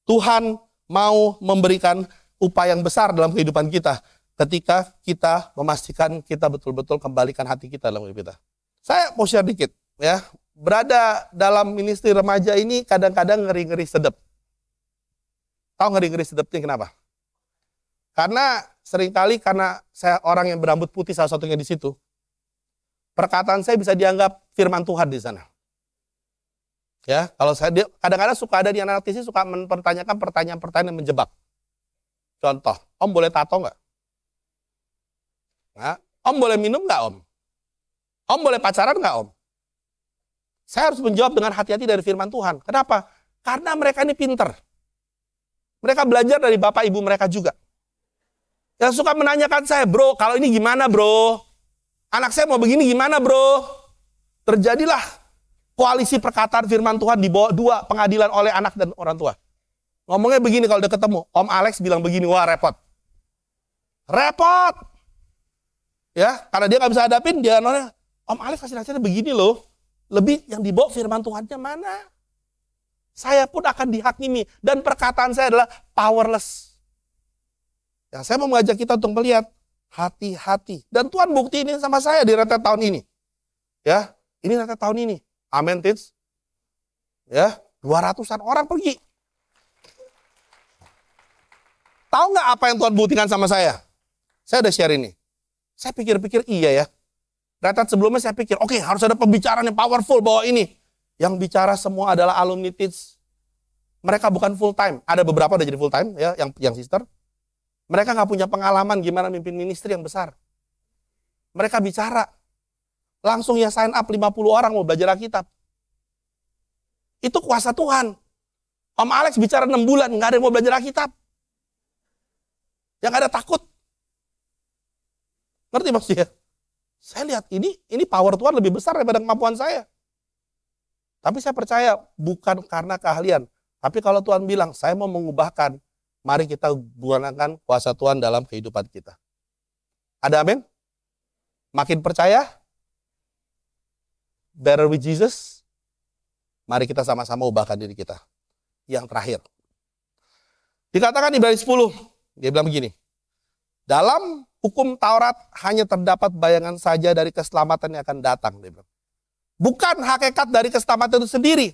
Tuhan mau memberikan upaya yang besar dalam kehidupan kita. Ketika kita memastikan kita betul-betul kembalikan hati kita dalam hidup kita. Saya mau share dikit. Ya, berada dalam ministry remaja ini kadang-kadang ngeri-ngeri sedep. Tahu ngeri-ngeri sedepnya kenapa? Karena seringkali karena saya orang yang berambut putih salah satunya di situ. Perkataan saya bisa dianggap firman Tuhan di sana. Ya, kalau saya kadang-kadang suka ada di anak-anak sini suka mempertanyakan pertanyaan-pertanyaan yang menjebak. Contoh, Om boleh tato nggak? Nah, Om boleh minum nggak Om? Om boleh pacaran nggak Om? Saya harus menjawab dengan hati-hati dari firman Tuhan. Kenapa? Karena mereka ini pinter. Mereka belajar dari bapak ibu mereka juga. Yang suka menanyakan saya, bro, kalau ini gimana bro? Anak saya mau begini gimana bro? Terjadilah koalisi perkataan firman Tuhan di bawah dua pengadilan oleh anak dan orang tua. Ngomongnya begini kalau udah ketemu. Om Alex bilang begini, wah repot. Repot. Ya, karena dia nggak bisa hadapin, dia nanya, Om Alex kasih nasihatnya begini loh. Lebih yang dibawa firman Tuhannya mana? Saya pun akan dihakimi. Dan perkataan saya adalah powerless. Yang saya mau mengajak kita untuk melihat hati-hati. Dan Tuhan bukti ini sama saya di retret tahun ini. Ya, ini retret tahun ini. Amin, Tits. Ya, 200-an orang pergi. Tahu nggak apa yang Tuhan buktikan sama saya? Saya udah share ini. Saya pikir-pikir iya ya. Retret sebelumnya saya pikir, oke, harus ada pembicaraan yang powerful bahwa ini. Yang bicara semua adalah alumni Tits. Mereka bukan full time. Ada beberapa udah jadi full time ya, yang sister. Mereka nggak punya pengalaman gimana mimpin ministry yang besar. Mereka bicara. Langsung ya sign up 50 orang mau belajar Alkitab. Itu kuasa Tuhan. Om Alex bicara 6 bulan, nggak ada yang mau belajar Alkitab. Yang ada takut. Ngerti maksudnya? Saya lihat ini power Tuhan lebih besar daripada kemampuan saya. Tapi saya percaya bukan karena keahlian. Tapi kalau Tuhan bilang, saya mau mengubahkan, mari kita gunakan kuasa Tuhan dalam kehidupan kita. Ada amin? Makin percaya? Better with Jesus? Mari kita sama-sama ubahkan diri kita. Yang terakhir. Dikatakan di Ibrani 10, dia bilang begini. Dalam hukum Taurat hanya terdapat bayangan saja dari keselamatan yang akan datang. Dia bilang. Bukan hakikat dari keselamatan itu sendiri.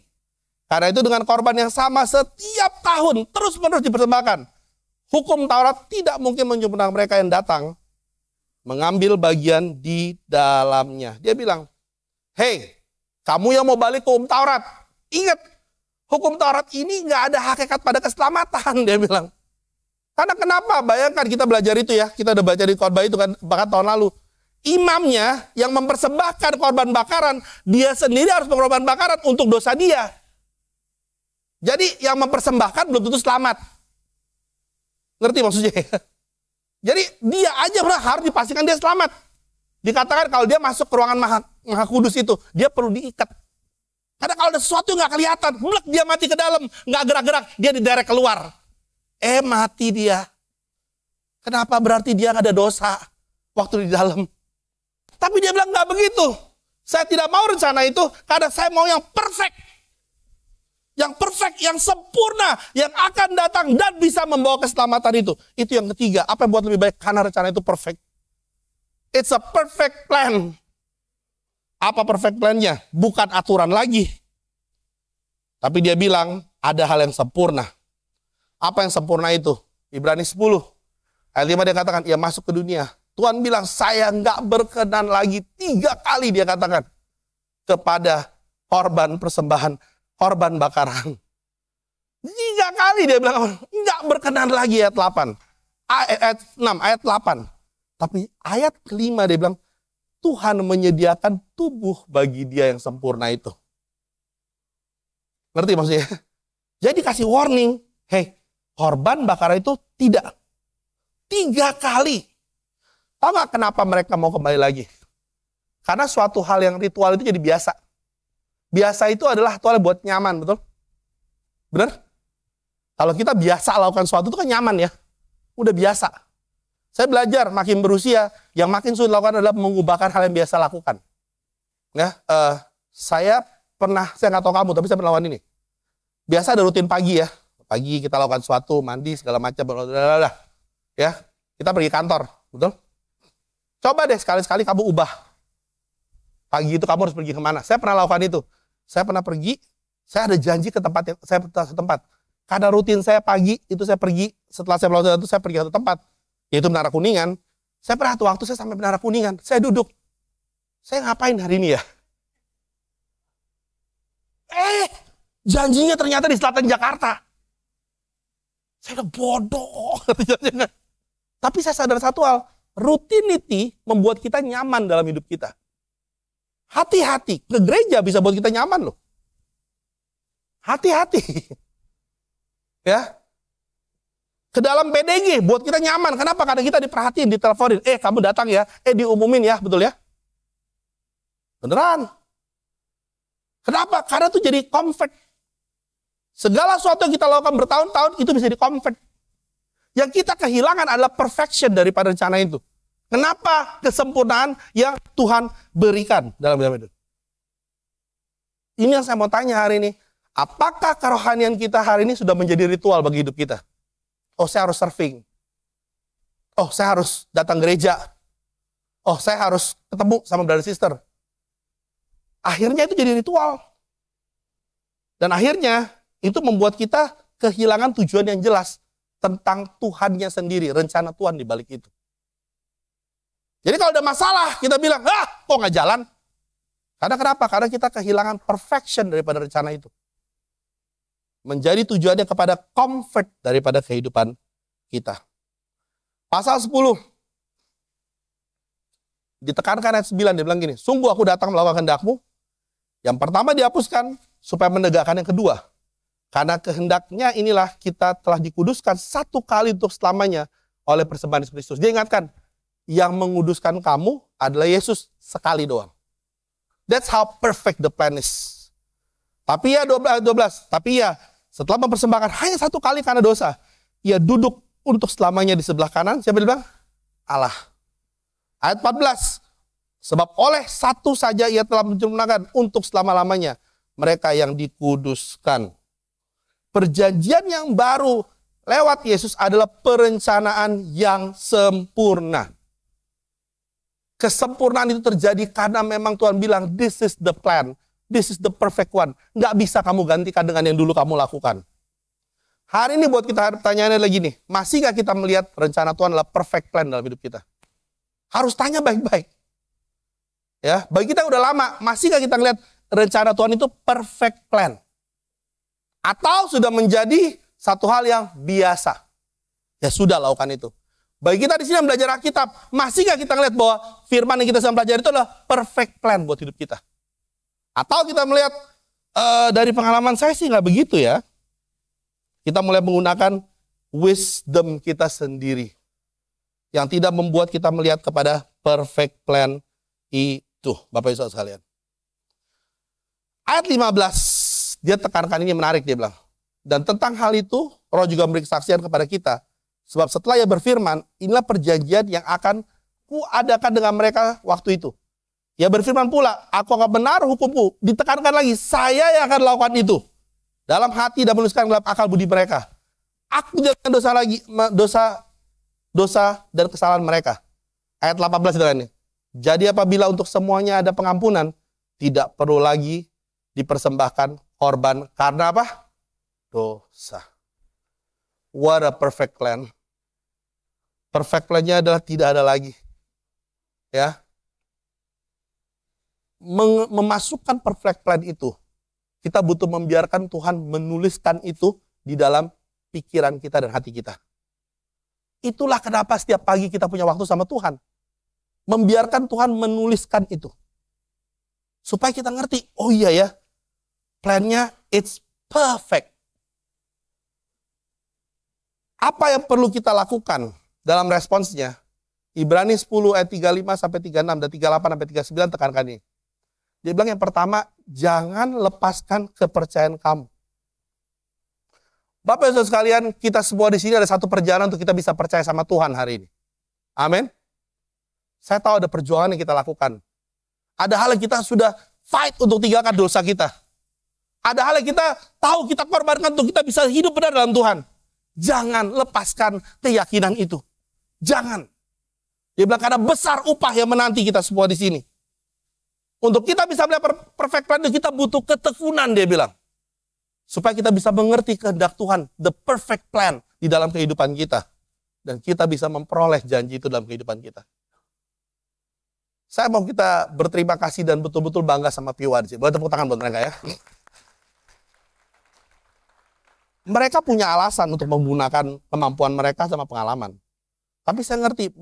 Karena itu dengan korban yang sama setiap tahun terus-menerus dipersembahkan. Hukum Taurat tidak mungkin menyempurnakan mereka yang datang mengambil bagian di dalamnya. Dia bilang, hey, kamu yang mau balik ke hukum Taurat, ingat, hukum Taurat ini nggak ada hakikat pada keselamatan, dia bilang. Karena kenapa? Bayangkan kita belajar itu ya, kita udah baca di khotbah itu kan, bahkan tahun lalu. Imamnya yang mempersembahkan korban bakaran, dia sendiri harus berkorban bakaran untuk dosa dia. Jadi yang mempersembahkan belum tentu selamat. Ngerti maksudnya? Jadi dia aja harus dipastikan dia selamat. Dikatakan kalau dia masuk ke ruangan maha kudus itu, dia perlu diikat. Karena kalau ada sesuatu yang nggak kelihatan, mulek dia mati ke dalam, nggak gerak-gerak, dia diderek keluar. Mati dia. Kenapa? Berarti dia nggak ada dosa waktu di dalam. Tapi dia bilang nggak begitu. Saya tidak mau rencana itu karena saya mau yang perfect. Yang perfect, yang sempurna, yang akan datang dan bisa membawa keselamatan itu. Itu yang ketiga. Apa yang buat lebih baik? Karena rencana itu perfect. It's a perfect plan. Apa perfect plan-nya? Bukan aturan lagi. Tapi dia bilang ada hal yang sempurna. Apa yang sempurna itu? Ibrani 10. Ayat 5 dia katakan, ia masuk ke dunia. Tuhan bilang, saya nggak berkenan lagi. 3 kali dia katakan. Kepada korban persembahan, korban bakaran. 3 kali dia bilang, nggak berkenan lagi ayat 8. Ayat 6, ayat 8. Tapi ayat kelima dia bilang, Tuhan menyediakan tubuh bagi dia yang sempurna itu. Ngerti maksudnya? Jadi kasih warning, hey, korban bakaran itu tidak. 3 kali. Tahu nggak kenapa mereka mau kembali lagi? Karena suatu hal yang ritual itu jadi biasa. Biasa itu adalah ritual buat nyaman, betul? Benar? Kalau kita biasa lakukan sesuatu itu kan nyaman ya. Udah biasa. Saya belajar makin berusia, yang makin sulit lakukan adalah mengubahkan hal yang biasa lakukan. Ya, saya nggak tahu kamu, tapi saya pernah lakukan ini. Biasa ada rutin pagi ya. Pagi kita lakukan sesuatu, mandi, segala macam. Ya, kita pergi kantor, betul? Coba deh sekali-sekali kamu ubah. Pagi itu kamu harus pergi kemana? Saya pernah lakukan itu. Saya pernah pergi, saya ada janji ke tempat yang saya setempat. Karena rutin saya pagi, itu saya pergi, setelah saya melakukan itu saya pergi ke satu tempat, yaitu Menara Kuningan. Saya pernah waktu saya sampai Menara Kuningan, saya duduk. Saya ngapain hari ini ya? Janjinya ternyata di selatan Jakarta. Saya udah bodoh. Tapi saya sadar satu hal, rutinity membuat kita nyaman dalam hidup kita. Hati-hati, ke gereja bisa buat kita nyaman loh. Hati-hati. Ya. Ke dalam PDG buat kita nyaman. Kenapa? Karena kita diperhatiin, diteleponin. Kamu datang ya. Diumumin ya, betul ya? Beneran. Kenapa? Karena itu jadi comfort. Segala sesuatu yang kita lakukan bertahun-tahun itu bisa di-comfort. Yang kita kehilangan adalah perfection daripada rencana itu. Kenapa? Kesempurnaan yang Tuhan berikan dalam hidup itu. Ini yang saya mau tanya hari ini. Apakah kerohanian kita hari ini sudah menjadi ritual bagi hidup kita? Oh, saya harus surfing. Oh, saya harus datang gereja. Oh, saya harus ketemu sama brother sister. Akhirnya itu jadi ritual. Dan akhirnya itu membuat kita kehilangan tujuan yang jelas tentang Tuhannya sendiri, rencana Tuhan di balik itu. Jadi kalau ada masalah, kita bilang, kok nggak jalan? Karena kenapa? Karena kita kehilangan perfection daripada rencana itu. Menjadi tujuannya kepada comfort daripada kehidupan kita. Pasal 10. Ditekankan ayat 9, dia bilang gini, sungguh aku datang melakukan kehendak-Mu. Yang pertama dihapuskan, supaya menegakkan yang kedua. Karena kehendaknya inilah kita telah dikuduskan satu kali untuk selamanya oleh persembahan Yesus Kristus. Dia ingatkan, yang menguduskan kamu adalah Yesus sekali doang. That's how perfect the plan is. Tapi ya 12, tapi ya setelah mempersembahkan hanya satu kali karena dosa, ia duduk untuk selamanya di sebelah kanan. Siapa dia bilang? Allah. Ayat 14. Sebab oleh satu saja ia telah menyempurnakan untuk selama-lamanya mereka yang dikuduskan. Perjanjian yang baru lewat Yesus adalah perencanaan yang sempurna. Kesempurnaan itu terjadi karena memang Tuhan bilang, this is the plan, this is the perfect one. Nggak bisa kamu gantikan dengan yang dulu kamu lakukan. Hari ini buat kita pertanyaannya lagi nih, masih nggak kita melihat rencana Tuhan adalah perfect plan dalam hidup kita? Harus tanya baik-baik. Ya, bagi kita udah lama, masih nggak kita ngelihat rencana Tuhan itu perfect plan? Atau sudah menjadi satu hal yang biasa? Ya sudah, lakukan itu. Bagi kita di sini yang belajar Alkitab, masih nggak kita ngelihat bahwa firman yang kita sedang pelajari itu adalah perfect plan buat hidup kita? Atau kita melihat dari pengalaman saya sih nggak begitu ya. Kita mulai menggunakan wisdom kita sendiri yang tidak membuat kita melihat kepada perfect plan itu. Bapak Ibu Saudara sekalian. Ayat 15, dia tekankan ini menarik, dia bilang. Dan tentang hal itu, Roh juga memberi kesaksian kepada kita. Sebab setelah ia berfirman, inilah perjanjian yang akan kuadakan dengan mereka waktu itu. Ia berfirman pula, aku akan menaruh hukumku. Ditekankan lagi, saya yang akan lakukan itu. Dalam hati dan menuliskan dalam akal budi mereka. Aku jangan dosa lagi, dosa dan kesalahan mereka. Ayat 18 ini. Jadi apabila untuk semuanya ada pengampunan, tidak perlu lagi dipersembahkan korban. Karena apa? Dosa. What a perfect plan. Perfect plan-nya adalah tidak ada lagi. Ya. Memasukkan perfect plan itu, kita butuh membiarkan Tuhan menuliskan itu di dalam pikiran kita dan hati kita. Itulah kenapa setiap pagi kita punya waktu sama Tuhan. Membiarkan Tuhan menuliskan itu. Supaya kita ngerti, oh iya ya, plan-nya it's perfect. Apa yang perlu kita lakukan dalam responsnya? Ibrani 10 ayat 35 sampai 36 dan 38 sampai 39 tekankan ini. Dia bilang yang pertama, jangan lepaskan kepercayaan kamu. Bapak Ibu sekalian, kita semua di sini ada satu perjalanan untuk kita bisa percaya sama Tuhan hari ini. Amin. Saya tahu ada perjuangan yang kita lakukan. Ada hal yang kita sudah fight untuk tinggalkan dosa kita. Ada hal yang kita tahu kita korbankan untuk kita bisa hidup benar dalam Tuhan. Jangan lepaskan keyakinan itu. Jangan. Dia bilang karena besar upah yang menanti kita semua di sini. Untuk kita bisa melihat perfect plan itu kita butuh ketekunan, dia bilang. Supaya kita bisa mengerti kehendak Tuhan, the perfect plan di dalam kehidupan kita. Dan kita bisa memperoleh janji itu dalam kehidupan kita. Saya mau kita berterima kasih dan betul-betul bangga sama PYWD. Boleh tepuk tangan buat mereka ya. Mereka punya alasan untuk menggunakan kemampuan mereka sama pengalaman. Tapi saya ngerti,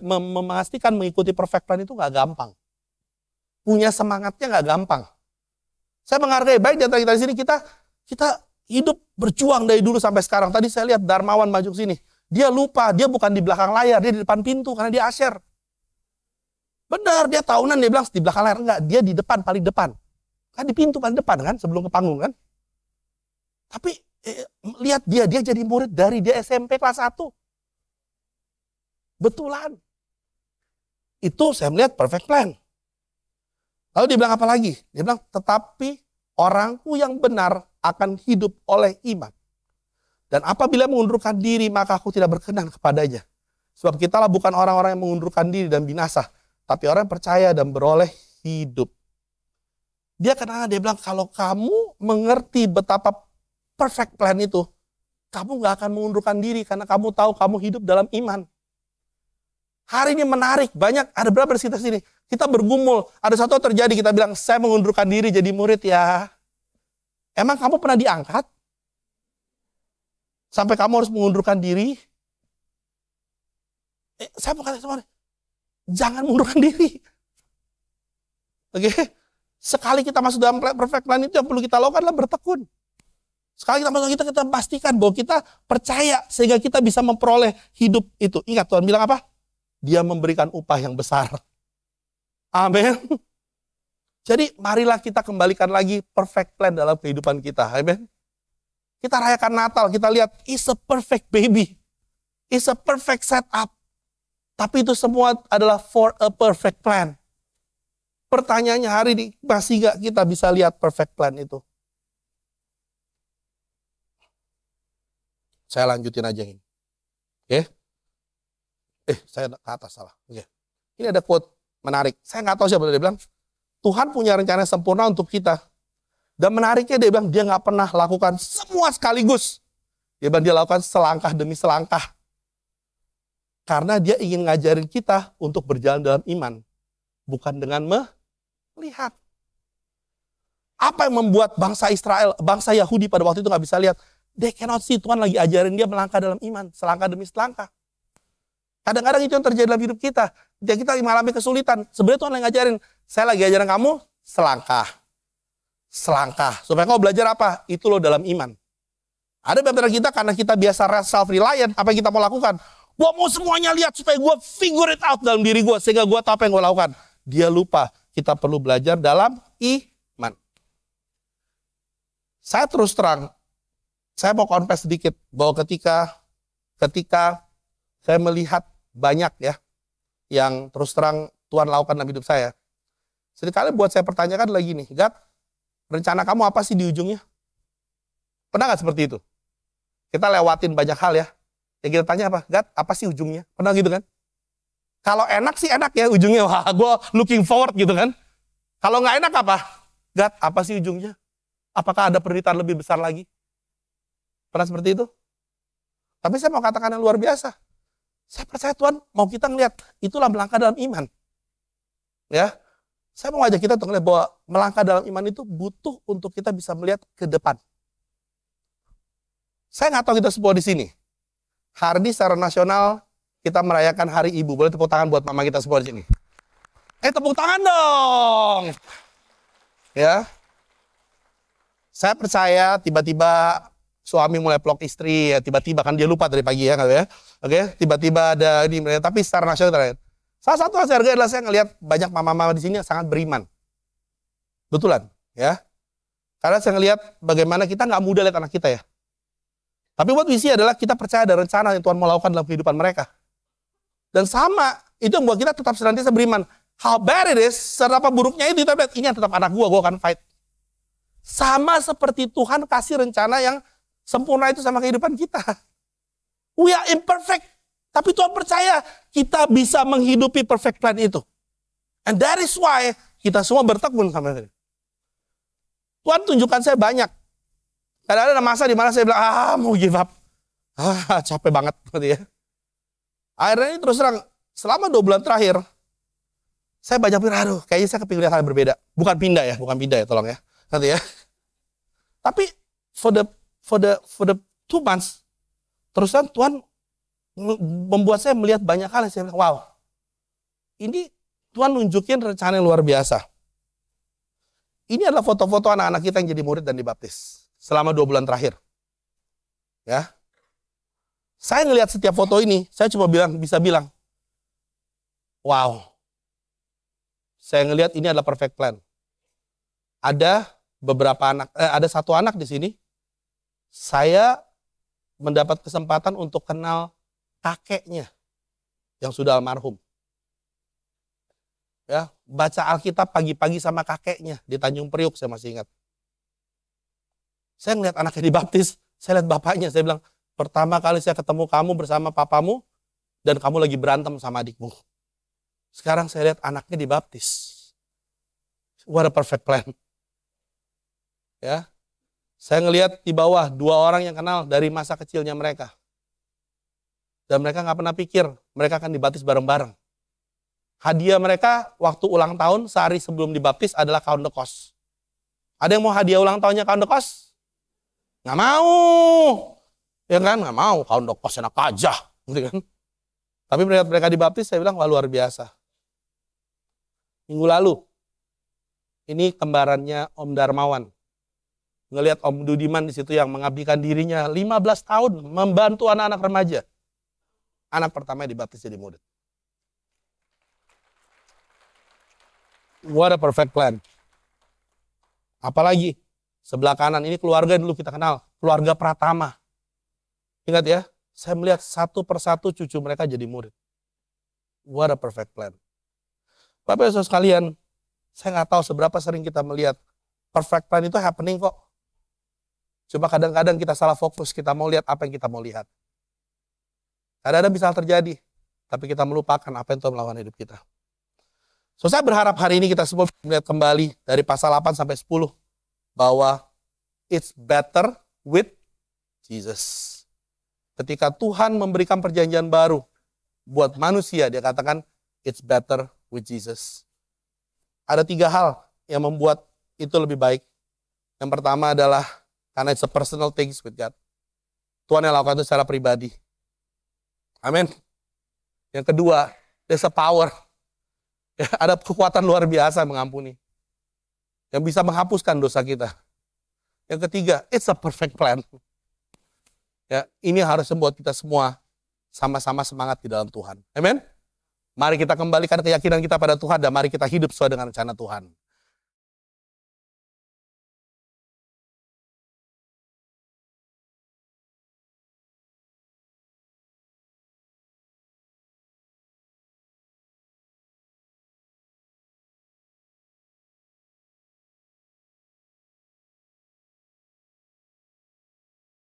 memastikan mengikuti perfect plan itu gak gampang. Punya semangatnya gak gampang. Saya menghargai, baik di antara kita di sini, kita hidup berjuang dari dulu sampai sekarang. Tadi saya lihat Darmawan maju ke sini. Dia lupa, dia bukan di belakang layar, dia di depan pintu karena dia asyir. Benar, dia tahunan, dia bilang di belakang layar. Enggak, dia di depan, paling depan. Kan di pintu paling depan kan, sebelum ke panggung kan. Tapi lihat dia jadi murid dari dia SMP kelas 1. Betulan. Itu saya melihat perfect plan. Lalu dia bilang apa lagi? Dia bilang, tetapi orangku yang benar akan hidup oleh iman. Dan apabila mengundurkan diri, maka aku tidak berkenan kepadanya. Sebab kitalah bukan orang-orang yang mengundurkan diri dan binasa, tapi orang yang percaya dan beroleh hidup. Dia bilang, kalau kamu mengerti betapa perfect plan itu, kamu gak akan mengundurkan diri karena kamu tahu kamu hidup dalam iman. Hari ini menarik, banyak, ada berapa di sekitar sini? Kita bergumul, ada satu terjadi, kita bilang, saya mengundurkan diri jadi murid ya. Emang kamu pernah diangkat? Sampai kamu harus mengundurkan diri? Saya mau kata semua, jangan mengundurkan diri. Oke? Sekali kita masuk dalam perfect plan itu, yang perlu kita lakukan adalah bertekun. Sekali kita masuk, kita pastikan bahwa kita percaya, sehingga kita bisa memperoleh hidup itu. Ingat Tuhan bilang apa? Dia memberikan upah yang besar. Amin. Jadi marilah kita kembalikan lagi perfect plan dalam kehidupan kita. Amin. Kita rayakan Natal, kita lihat it's a perfect baby. It's a perfect setup. Tapi itu semua adalah for a perfect plan. Pertanyaannya hari ini, masih gak kita bisa lihat perfect plan itu? Saya lanjutin aja ini. Oke? Saya ke atas salah. Oke. Ini ada quote menarik. Saya nggak tahu siapa dia bilang. Tuhan punya rencana sempurna untuk kita. Dan menariknya dia bilang dia nggak pernah lakukan semua sekaligus. Dia bilang dia lakukan selangkah demi selangkah. Karena dia ingin ngajarin kita untuk berjalan dalam iman. Bukan dengan melihat. Apa yang membuat bangsa Israel, bangsa Yahudi pada waktu itu nggak bisa lihat? They cannot see. Tuhan lagi ajarin dia melangkah dalam iman. Selangkah demi selangkah. Kadang-kadang itu yang terjadi dalam hidup kita. Ketika kita mengalami kesulitan, sebenarnya Tuhan lagi ngajarin, saya lagi ajarin kamu selangkah. Selangkah. Supaya kamu belajar apa? Itu loh dalam iman. Ada beberapa kita karena kita biasa self-reliant, apa yang kita mau lakukan? Gue mau semuanya lihat supaya gue figure it out dalam diri gue, sehingga gue tahu apa yang gue lakukan. Dia lupa, kita perlu belajar dalam iman. Saya terus terang, saya mau confess sedikit, bahwa ketika saya melihat banyak ya, yang terus terang Tuhan lakukan dalam hidup saya. Seringkali buat saya pertanyakan lagi nih, God, rencana kamu apa sih di ujungnya? Pernah nggak seperti itu? Kita lewatin banyak hal ya. Yang kita tanya apa? God, apa sih ujungnya? Pernah gitu kan? Kalau enak sih enak ya ujungnya. Wah, gue looking forward gitu kan. Kalau nggak enak apa? God, apa sih ujungnya? Apakah ada penderitaan lebih besar lagi? Pernah seperti itu? Tapi saya mau katakan yang luar biasa. Saya percaya Tuhan mau kita ngelihat, itulah melangkah dalam iman. Ya, saya mau ngajak kita untuk ngelihat bahwa melangkah dalam iman itu butuh untuk kita bisa melihat ke depan. Saya nggak tahu kita semua di sini. Hari ini secara nasional kita merayakan Hari Ibu. Boleh tepuk tangan buat mama kita semua di sini. Tepuk tangan dong. Ya. Saya percaya tiba-tiba suami mulai peluk istri, ya tiba-tiba kan dia lupa dari pagi ya, oke, tiba-tiba ada ini, tapi secara nasional. Salah satu hasil harga adalah saya ngelihat banyak mama-mama di sini yang sangat beriman. Betulan, ya. Karena saya ngelihat bagaimana kita nggak mudah lihat anak kita ya. Tapi what we see adalah kita percaya ada rencana yang Tuhan mau lakukan dalam kehidupan mereka. Dan sama, itu yang membuat kita tetap senantiasa beriman. How bad it is, seberapa buruknya itu, kita lihat, ini tetap anak gue akan fight. Sama seperti Tuhan kasih rencana yang sempurna itu sama kehidupan kita. We are imperfect. Tapi Tuhan percaya kita bisa menghidupi perfect plan itu. And that is why kita semua bertekun sama dia. Tuhan tunjukkan saya banyak. Kadang-kadang ada masa di mana saya bilang, mau give up. Capek banget. Gitu ya. Akhirnya ini terus terang, selama 2 bulan terakhir, saya banyak pikir, kayaknya saya kepingin lihat hal yang berbeda. Bukan pindah ya, tolong ya. Nanti ya. Tapi for the 2 months, terus terang Tuhan membuat saya melihat banyak hal yang saya bilang, wow. Ini Tuhan nunjukin rencana yang luar biasa. Ini adalah foto-foto anak-anak kita yang jadi murid dan dibaptis selama 2 bulan terakhir. Ya. Saya ngelihat setiap foto ini, saya cuma bisa bilang, wow. Saya ngelihat ini adalah perfect plan. Ada ada satu anak di sini, saya mendapat kesempatan untuk kenal kakeknya yang sudah almarhum. Ya, baca Alkitab pagi-pagi sama kakeknya di Tanjung Priuk, saya masih ingat. Saya ngeliat anaknya dibaptis, saya lihat bapaknya, saya bilang, pertama kali saya ketemu kamu bersama papamu, dan kamu lagi berantem sama adikmu. Sekarang saya lihat anaknya dibaptis. What a perfect plan. Ya, saya ngelihat di bawah 2 orang yang kenal dari masa kecilnya mereka. Dan mereka nggak pernah pikir mereka akan dibaptis bareng-bareng. Hadiah mereka waktu ulang tahun sehari sebelum dibaptis adalah count the cost. Ada yang mau hadiah ulang tahunnya count the cost? Nggak mau. Ya kan? Nggak mau. Count the cost enak aja. Gitu kan? Tapi melihat mereka dibaptis, saya bilang, wah luar biasa. Minggu lalu, ini kembarannya Om Darmawan. Ngelihat Om Dudiman di situ yang mengabdikan dirinya 15 tahun membantu anak-anak remaja. Anak pertama yang dibaptis jadi murid. What a perfect plan. Apalagi sebelah kanan ini keluarga yang dulu kita kenal, keluarga Pratama. Ingat ya, saya melihat satu persatu cucu mereka jadi murid. What a perfect plan. Bapak Ibu sekalian, saya nggak tahu seberapa sering kita melihat perfect plan itu happening kok. Cuma kadang-kadang kita salah fokus, kita mau lihat apa yang kita mau lihat. Kadang-kadang bisa terjadi, tapi kita melupakan apa yang Tuhan melakukan hidup kita. So, saya berharap hari ini kita semua melihat kembali dari pasal 8 sampai 10 bahwa it's better with Jesus. Ketika Tuhan memberikan perjanjian baru buat manusia, dia katakan it's better with Jesus. Ada 3 hal yang membuat itu lebih baik. Yang pertama adalah karena it's a personal things with God. Tuhan yang lakukan itu secara pribadi. Amin. Yang kedua, there's a power. Ya, ada kekuatan luar biasa mengampuni. Yang bisa menghapuskan dosa kita. Yang ketiga, it's a perfect plan. Ya, ini harus membuat kita semua sama-sama semangat di dalam Tuhan. Amin. Mari kita kembalikan keyakinan kita pada Tuhan dan mari kita hidup sesuai dengan rencana Tuhan.